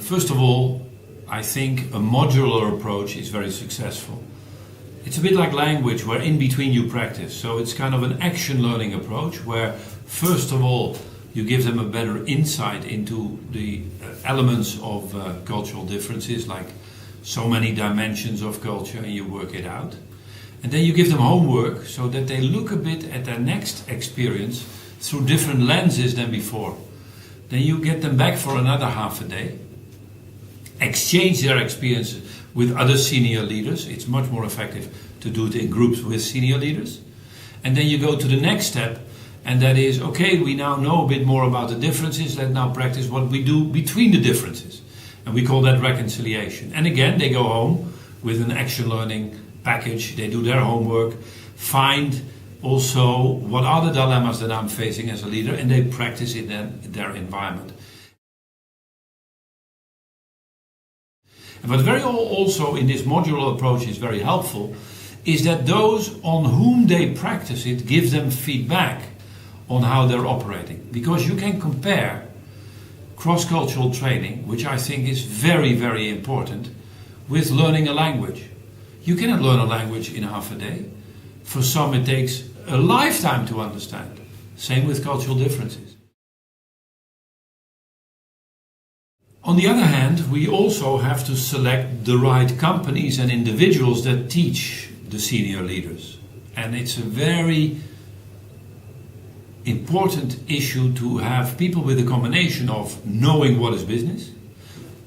First of all, I think a modular approach is very successful. It's a bit like language where in between you practice. So it's kind of an action learning approach where first of all you give them a better insight into the elements of cultural differences, like so many dimensions of culture, and you work it out. And then you give them homework so that they look a bit at their next experience through different lenses than before. Then you get them back for another half a day, exchange their experiences with other senior leaders. It's much more effective to do it in groups with senior leaders. And then you go to the next step, and that is, okay, we now know a bit more about the differences, let's now practice what we do between the differences. And we call that reconciliation. And again, they go home with an action learning package, they do their homework, find also what are the dilemmas that I'm facing as a leader, and they practice it in their environment. And what very also in this modular approach is very helpful is that those on whom they practice it give them feedback on how they're operating. Because you can compare cross-cultural training, which I think is very, very important, with learning a language. You cannot learn a language in half a day. For some it takes a lifetime to understand. Same with cultural differences. On the other hand, we also have to select the right companies and individuals that teach the senior leaders. And it's a very important issue to have people with a combination of knowing what is business,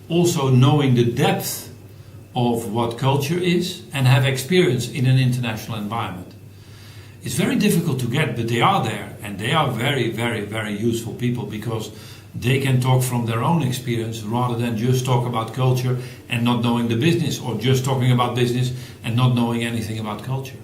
also knowing the depth of what culture is, and have experience in an international environment. It's very difficult to get, but they are there, and they are very, very, very useful people because they can talk from their own experience rather than just talk about culture and not knowing the business, or just talking about business and not knowing anything about culture.